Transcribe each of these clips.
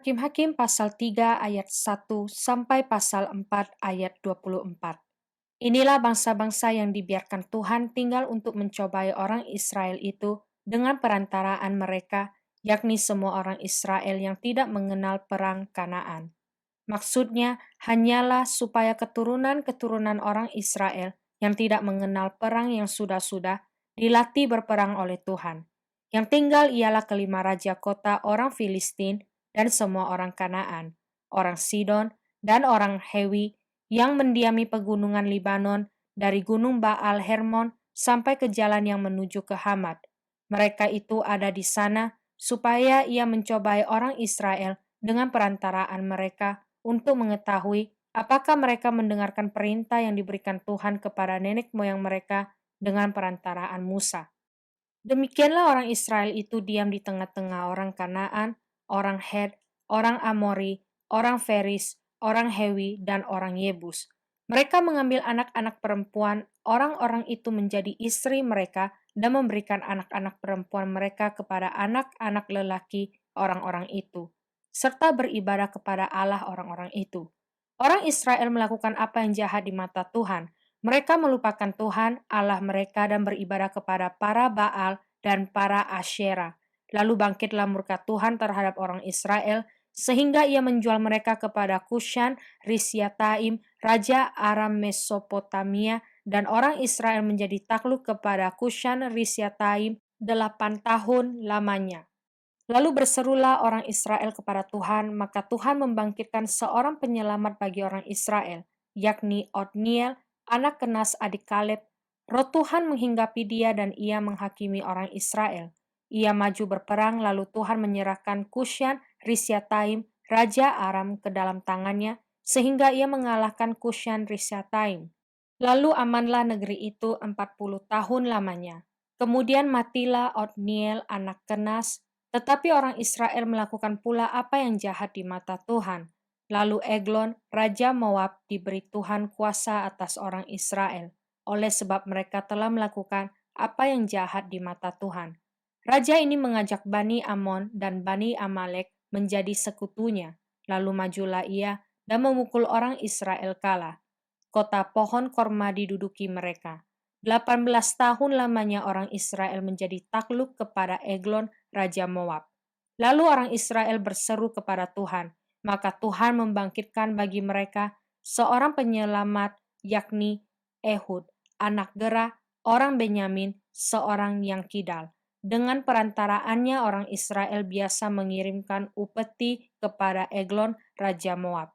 Hakim-Hakim pasal 3 ayat 1 sampai pasal 4 ayat 24. Inilah bangsa-bangsa yang dibiarkan Tuhan tinggal untuk mencobai orang Israel itu dengan perantaraan mereka, yakni semua orang Israel yang tidak mengenal perang Kanaan. Maksudnya hanyalah supaya keturunan-keturunan orang Israel yang tidak mengenal perang yang sudah-sudah dilatih berperang oleh Tuhan. Yang tinggal ialah kelima raja kota orang Filistin dan semua orang Kanaan, orang Sidon dan orang Hewi yang mendiami pegunungan Libanon dari gunung Baal Hermon sampai ke jalan yang menuju ke Hamad. Mereka itu ada di sana supaya ia mencobai orang Israel dengan perantaraan mereka untuk mengetahui apakah mereka mendengarkan perintah yang diberikan Tuhan kepada nenek moyang mereka dengan perantaraan Musa. Demikianlah orang Israel itu diam di tengah-tengah orang Kanaan, orang Het, orang Amori, orang Feris, orang Hewi, dan orang Yebus. Mereka mengambil anak-anak perempuan orang-orang itu menjadi istri mereka dan memberikan anak-anak perempuan mereka kepada anak-anak lelaki orang-orang itu, serta beribadah kepada Allah orang-orang itu. Orang Israel melakukan apa yang jahat di mata Tuhan. Mereka melupakan Tuhan, Allah mereka, dan beribadah kepada para Baal dan para Asyera. Lalu bangkitlah murka Tuhan terhadap orang Israel, sehingga ia menjual mereka kepada Kushan Rishyataim, Raja Aram Mesopotamia, dan orang Israel menjadi takluk kepada Kushan Rishyataim 8 tahun lamanya. Lalu berserulah orang Israel kepada Tuhan, maka Tuhan membangkitkan seorang penyelamat bagi orang Israel, yakni Otniel, anak Kenas adik Kaleb. Roh Tuhan menghinggapi dia dan ia menghakimi orang Israel. Ia maju berperang, lalu Tuhan menyerahkan Kushan Rishyataim, Raja Aram, ke dalam tangannya, sehingga ia mengalahkan Kushan Rishyataim. Lalu amanlah negeri itu 40 tahun lamanya. Kemudian matilah Otniel, anak Kenas. Tetapi orang Israel melakukan pula apa yang jahat di mata Tuhan. Lalu Eglon, Raja Moab, diberi Tuhan kuasa atas orang Israel, oleh sebab mereka telah melakukan apa yang jahat di mata Tuhan. Raja ini mengajak Bani Amon dan Bani Amalek menjadi sekutunya. Lalu majulah ia dan memukul orang Israel kalah. Kota pohon korma diduduki mereka. 18 tahun lamanya orang Israel menjadi takluk kepada Eglon, Raja Moab. Lalu orang Israel berseru kepada Tuhan, maka Tuhan membangkitkan bagi mereka seorang penyelamat, yakni Ehud, anak Gera, orang Benyamin, seorang yang kidal. Dengan perantaraannya orang Israel biasa mengirimkan upeti kepada Eglon, Raja Moab.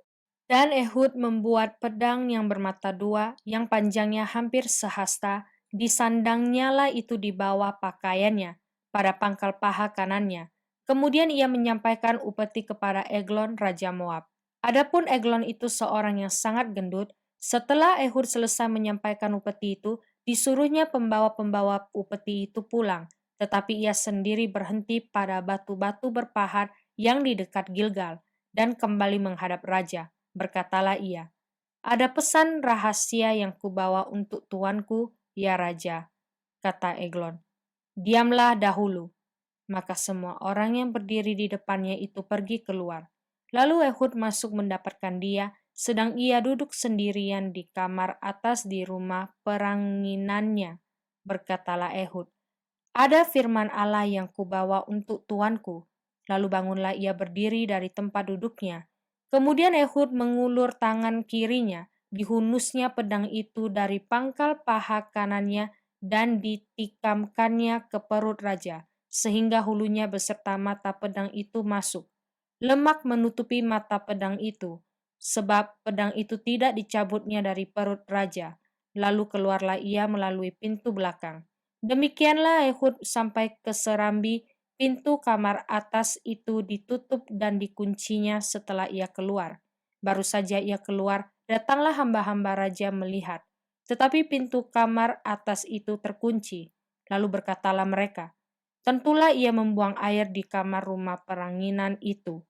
Dan Ehud membuat pedang yang bermata dua, yang panjangnya hampir sehasta, disandangnya lah itu di bawah pakaiannya, pada pangkal paha kanannya. Kemudian ia menyampaikan upeti kepada Eglon, Raja Moab. Adapun Eglon itu seorang yang sangat gendut. Setelah Ehud selesai menyampaikan upeti itu, disuruhnya pembawa-pembawa upeti itu pulang. Tetapi ia sendiri berhenti pada batu-batu berpahat yang di dekat Gilgal, dan kembali menghadap raja. Berkatalah ia, "Ada pesan rahasia yang kubawa untuk tuanku, ya raja," kata Eglon. "Diamlah dahulu." Maka semua orang yang berdiri di depannya itu pergi keluar. Lalu Ehud masuk mendapatkan dia, sedang ia duduk sendirian di kamar atas di rumah peranginannya. Berkatalah Ehud, "Ada firman Allah yang kubawa untuk tuanku." Lalu bangunlah ia berdiri dari tempat duduknya. Kemudian Ehud mengulur tangan kirinya, dihunusnya pedang itu dari pangkal paha kanannya dan ditikamkannya ke perut raja, sehingga hulunya beserta mata pedang itu masuk. Lemak menutupi mata pedang itu, sebab pedang itu tidak dicabutnya dari perut raja. Lalu keluarlah ia melalui pintu belakang. Demikianlah Ehud sampai ke serambi. Pintu kamar atas itu ditutup dan dikuncinya setelah ia keluar. Baru saja ia keluar, datanglah hamba-hamba raja melihat. Tetapi pintu kamar atas itu terkunci. Lalu berkatalah mereka, "Tentulah ia membuang air di kamar rumah peranginan itu."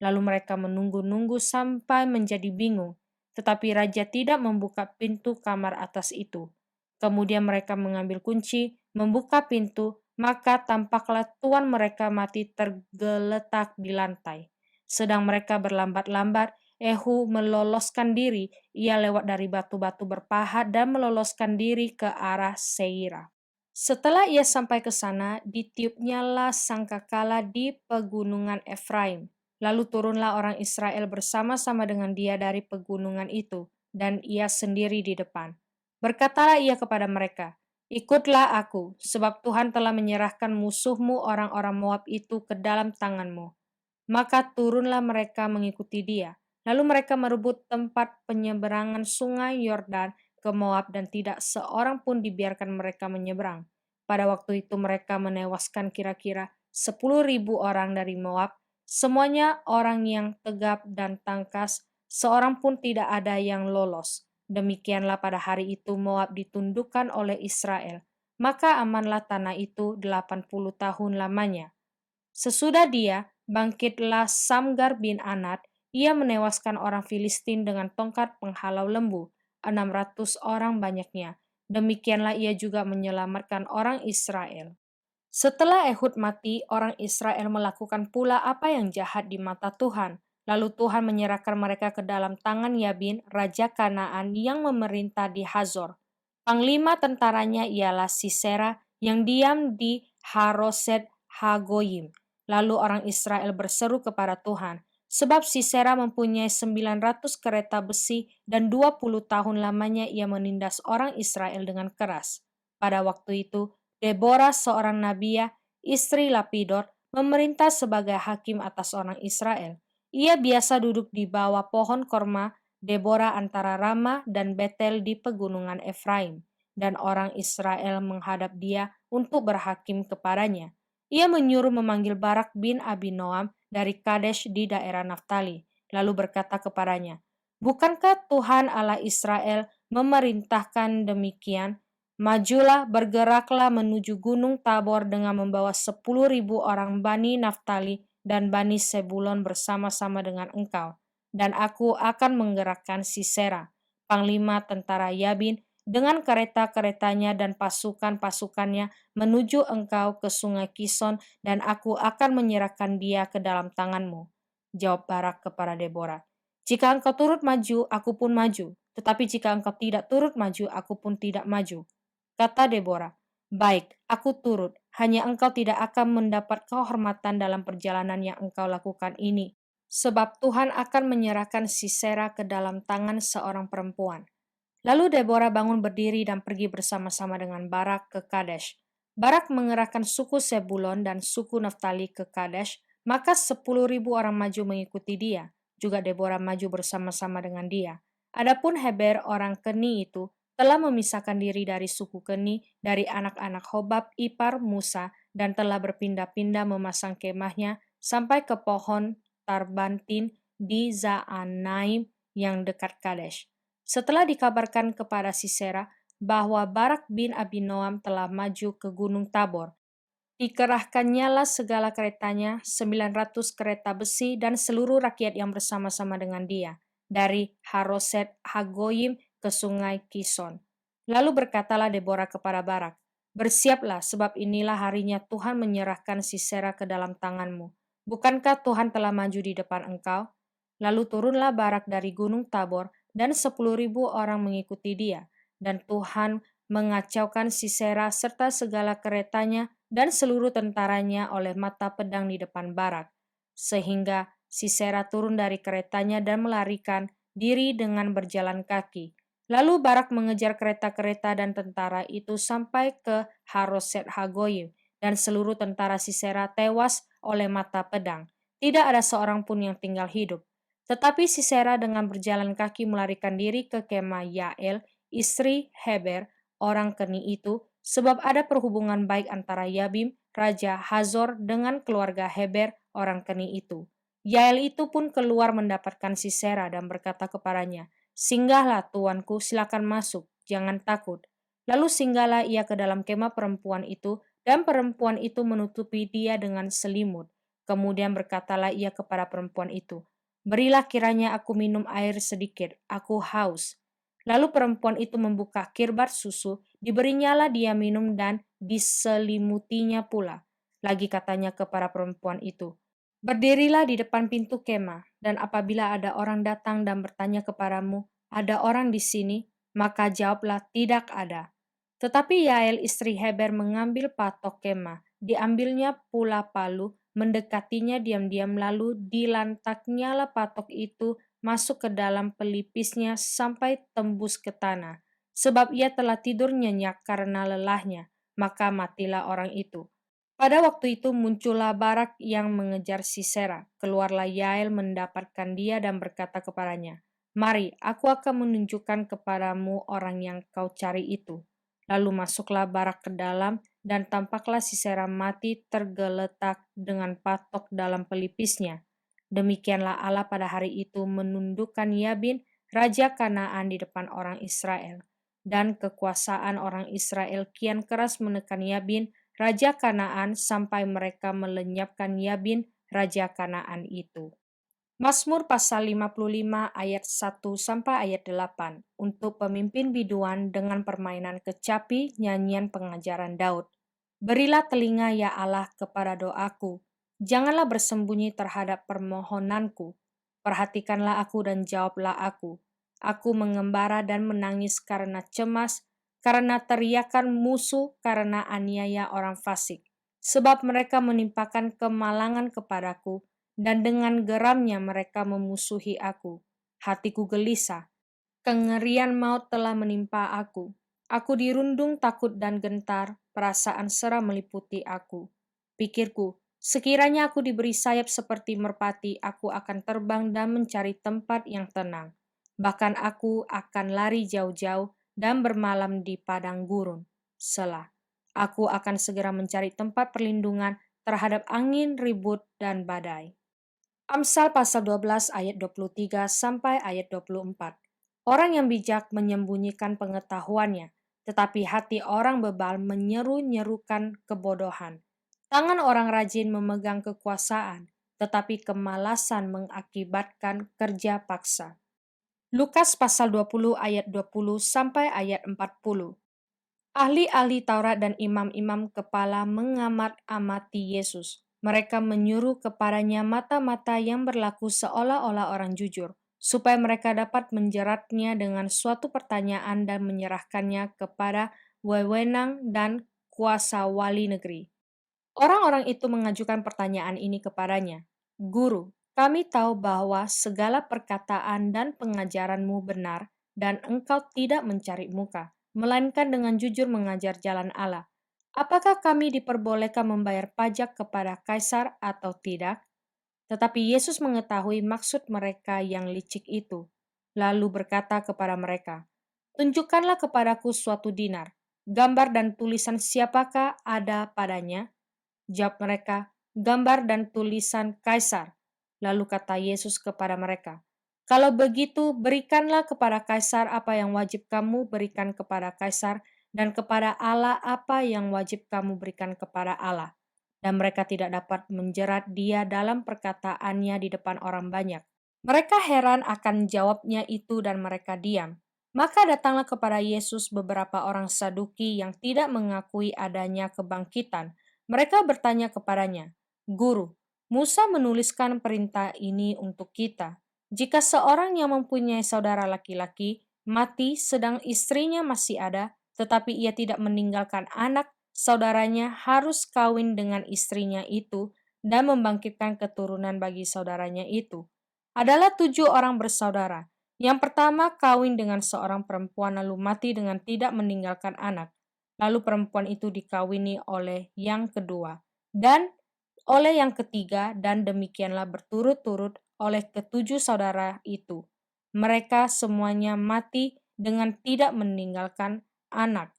Lalu mereka menunggu-nunggu sampai menjadi bingung. Tetapi raja tidak membuka pintu kamar atas itu. Kemudian mereka mengambil kunci, membuka pintu, maka tampaklah tuan mereka mati tergeletak di lantai. Sedang mereka berlambat-lambat, Ehud meloloskan diri. Ia lewat dari batu-batu berpahat dan meloloskan diri ke arah Seira. Setelah ia sampai ke sana, ditiupnyalah sangkakala di pegunungan Efraim. Lalu turunlah orang Israel bersama-sama dengan dia dari pegunungan itu, dan ia sendiri di depan. Berkatalah ia kepada mereka, "Ikutlah aku, sebab Tuhan telah menyerahkan musuhmu orang-orang Moab itu ke dalam tanganmu." Maka turunlah mereka mengikuti dia. Lalu mereka merebut tempat penyeberangan sungai Yordan ke Moab dan tidak seorang pun dibiarkan mereka menyeberang. Pada waktu itu mereka menewaskan kira-kira 10.000 orang dari Moab, semuanya orang yang tegap dan tangkas, seorang pun tidak ada yang lolos. Demikianlah pada hari itu Moab ditundukkan oleh Israel, maka amanlah tanah itu 80 tahun lamanya. Sesudah dia, bangkitlah Samgar bin Anat, ia menewaskan orang Filistin dengan tongkat penghalau lembu, 600 orang banyaknya. Demikianlah ia juga menyelamatkan orang Israel. Setelah Ehud mati, orang Israel melakukan pula apa yang jahat di mata Tuhan. Lalu Tuhan menyerahkan mereka ke dalam tangan Yabin, raja Kanaan yang memerintah di Hazor. Panglima tentaranya ialah Sisera yang diam di Haroset Hagoyim. Lalu orang Israel berseru kepada Tuhan, sebab Sisera mempunyai 900 kereta besi dan 20 tahun lamanya ia menindas orang Israel dengan keras. Pada waktu itu, Deborah seorang nabiya, istri Lapidot, memerintah sebagai hakim atas orang Israel. Ia biasa duduk di bawah pohon korma Deborah antara Rama dan Betel di pegunungan Efraim, dan orang Israel menghadap dia untuk berhakim kepadanya. Ia menyuruh memanggil Barak bin Abinoam dari Kadesh di daerah Naftali, lalu berkata kepadanya, "Bukankah Tuhan Allah Israel memerintahkan demikian? Majulah, bergeraklah menuju Gunung Tabor dengan membawa 10.000 orang Bani Naftali dan Bani Sebulon bersama-sama dengan engkau. Dan aku akan menggerakkan Sisera, panglima tentara Yabin, dengan kereta-keretanya dan pasukan-pasukannya menuju engkau ke sungai Kison, dan aku akan menyerahkan dia ke dalam tanganmu." Jawab Barak kepada Deborah, "Jika engkau turut maju, aku pun maju. Tetapi jika engkau tidak turut maju, aku pun tidak maju." Kata Deborah, "Baik, aku turut, hanya engkau tidak akan mendapat kehormatan dalam perjalanan yang engkau lakukan ini, sebab Tuhan akan menyerahkan Sisera ke dalam tangan seorang perempuan." Lalu Deborah bangun berdiri dan pergi bersama-sama dengan Barak ke Kadesh. Barak mengerahkan suku Sebulon dan suku Naftali ke Kadesh, maka 10.000 orang maju mengikuti dia. Juga Deborah maju bersama-sama dengan dia. Adapun Heber orang Keni itu telah memisahkan diri dari suku Keni, dari anak-anak Hobab ipar Musa, dan telah berpindah-pindah memasang kemahnya sampai ke pohon Tarbantin di Zaanaim yang dekat Kadesh. Setelah dikabarkan kepada Sisera bahwa Barak bin Abinoam telah maju ke Gunung Tabor, dikerahkannyalah segala keretanya, 900 kereta besi dan seluruh rakyat yang bersama-sama dengan dia, dari Haroset Hagoyim ke sungai Kison. Lalu berkatalah Deborah kepada Barak, "Bersiaplah, sebab inilah harinya Tuhan menyerahkan Sisera ke dalam tanganmu. Bukankah Tuhan telah maju di depan engkau?" Lalu turunlah Barak dari gunung Tabor, dan 10.000 orang mengikuti dia. Dan Tuhan mengacaukan Sisera serta segala keretanya dan seluruh tentaranya oleh mata pedang di depan Barak. Sehingga Sisera turun dari keretanya dan melarikan diri dengan berjalan kaki. Lalu Barak mengejar kereta-kereta dan tentara itu sampai ke Haroset Hagoyim, dan seluruh tentara Sisera tewas oleh mata pedang. Tidak ada seorang pun yang tinggal hidup. Tetapi Sisera dengan berjalan kaki melarikan diri ke kemah Yael, istri Heber, orang Keni itu, sebab ada perhubungan baik antara Yabim, Raja Hazor, dengan keluarga Heber, orang Keni itu. Yael itu pun keluar mendapatkan Sisera dan berkata kepadanya, "Singgahlah tuanku, silakan masuk, jangan takut." Lalu singgahlah ia ke dalam kemah perempuan itu, dan perempuan itu menutupi dia dengan selimut. Kemudian berkatalah ia kepada perempuan itu, "Berilah kiranya aku minum air sedikit, aku haus." Lalu perempuan itu membuka kirbat susu, diberinyalah dia minum dan diselimutinya pula. Lagi katanya kepada perempuan itu, Berdirilah di depan pintu kemah, dan apabila ada orang datang dan bertanya kepadamu, ada orang di sini, maka jawablah tidak ada. Tetapi Yael istri Heber mengambil patok kemah, diambilnya pula palu, mendekatinya diam-diam lalu dilantaknyalah patok itu masuk ke dalam pelipisnya sampai tembus ke tanah. Sebab ia telah tidur nyenyak karena lelahnya, maka matilah orang itu. Pada waktu itu muncullah Barak yang mengejar Sisera. Keluarlah Yael mendapatkan dia dan berkata kepadanya, "Mari, aku akan menunjukkan kepadamu orang yang kau cari itu." Lalu masuklah Barak ke dalam, dan tampaklah Sisera mati tergeletak dengan patok dalam pelipisnya. Demikianlah Allah pada hari itu menundukkan Yabin, raja Kanaan di depan orang Israel. Dan kekuasaan orang Israel kian keras menekan Yabin, Raja Kanaan, sampai mereka melenyapkan Yabin, Raja Kanaan itu. Mazmur pasal 55 ayat 1 sampai ayat 8 untuk pemimpin biduan dengan permainan kecapi, nyanyian pengajaran Daud. Berilah telinga ya Allah kepada doaku, janganlah bersembunyi terhadap permohonanku. Perhatikanlah aku dan jawablah aku. Aku mengembara dan menangis karena cemas, karena teriakan musuh, karena aniaya orang fasik. Sebab mereka menimpakan kemalangan kepadaku, dan dengan geramnya mereka memusuhi aku. Hatiku gelisah, kengerian maut telah menimpa aku. Aku dirundung takut dan gentar, perasaan seram meliputi aku. Pikirku, sekiranya aku diberi sayap seperti merpati, aku akan terbang dan mencari tempat yang tenang. Bahkan aku akan lari jauh-jauh dan bermalam di padang gurun. Selah, aku akan segera mencari tempat perlindungan terhadap angin ribut dan badai. Amsal pasal 12 ayat 23 sampai ayat 24. Orang yang bijak menyembunyikan pengetahuannya, tetapi hati orang bebal menyeru-nyerukan kebodohan. Tangan orang rajin memegang kekuasaan, tetapi kemalasan mengakibatkan kerja paksa. Lukas pasal 20 ayat 20 sampai ayat 40. Ahli-ahli Taurat dan imam-imam kepala mengamat-amati Yesus. Mereka menyuruh kepadanya mata-mata yang berlaku seolah-olah orang jujur, supaya mereka dapat menjeratnya dengan suatu pertanyaan dan menyerahkannya kepada wewenang dan kuasa wali negeri. Orang-orang itu mengajukan pertanyaan ini kepadanya, "Guru, kami tahu bahwa segala perkataan dan pengajaranmu benar, dan engkau tidak mencari muka, melainkan dengan jujur mengajar jalan Allah. Apakah kami diperbolehkan membayar pajak kepada Kaisar atau tidak?" Tetapi Yesus mengetahui maksud mereka yang licik itu, lalu berkata kepada mereka, "Tunjukkanlah kepadaku suatu dinar. Gambar dan tulisan siapakah ada padanya?" Jawab mereka, "Gambar dan tulisan Kaisar." Lalu kata Yesus kepada mereka, "Kalau begitu, berikanlah kepada Kaisar apa yang wajib kamu berikan kepada Kaisar, dan kepada Allah apa yang wajib kamu berikan kepada Allah." Dan mereka tidak dapat menjerat dia dalam perkataannya di depan orang banyak. Mereka heran akan jawabnya itu dan mereka diam. Maka datanglah kepada Yesus beberapa orang Saduki yang tidak mengakui adanya kebangkitan. Mereka bertanya kepadanya, "Guru, Musa menuliskan perintah ini untuk kita. Jika seorang yang mempunyai saudara laki-laki mati sedang istrinya masih ada, tetapi ia tidak meninggalkan anak, saudaranya harus kawin dengan istrinya itu dan membangkitkan keturunan bagi saudaranya itu. Adalah 7 orang bersaudara. Yang pertama kawin dengan seorang perempuan lalu mati dengan tidak meninggalkan anak. Lalu perempuan itu dikawini oleh yang kedua dan oleh yang ketiga, dan demikianlah berturut-turut oleh ke-7 saudara itu. Mereka semuanya mati dengan tidak meninggalkan anak.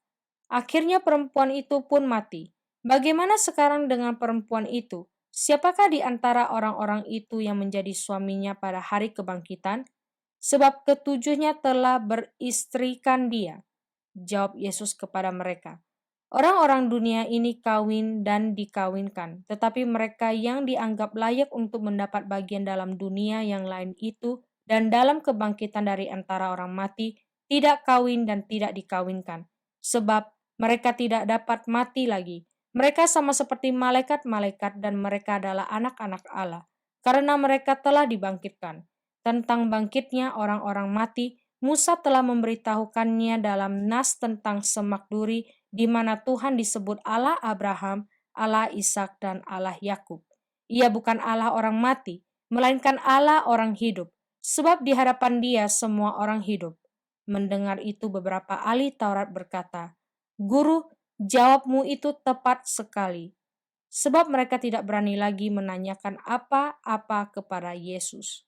Akhirnya perempuan itu pun mati. Bagaimana sekarang dengan perempuan itu? Siapakah di antara orang-orang itu yang menjadi suaminya pada hari kebangkitan? Sebab ketujuhnya telah beristrikan dia. Jawab Yesus kepada mereka, "Orang-orang dunia ini kawin dan dikawinkan, tetapi mereka yang dianggap layak untuk mendapat bagian dalam dunia yang lain itu dan dalam kebangkitan dari antara orang mati, tidak kawin dan tidak dikawinkan. Sebab mereka tidak dapat mati lagi. Mereka sama seperti malaikat-malaikat dan mereka adalah anak-anak Allah. karena mereka telah dibangkitkan. Tentang bangkitnya orang-orang mati, Musa telah memberitahukannya dalam nas tentang semak duri di mana Tuhan disebut Allah Abraham, Allah Ishak dan Allah Yakub. Ia bukan Allah orang mati, melainkan Allah orang hidup, sebab di hadapan Dia semua orang hidup. Mendengar itu beberapa ahli Taurat berkata, "Guru, jawabmu itu tepat sekali." Sebab mereka tidak berani lagi menanyakan apa-apa kepada Yesus.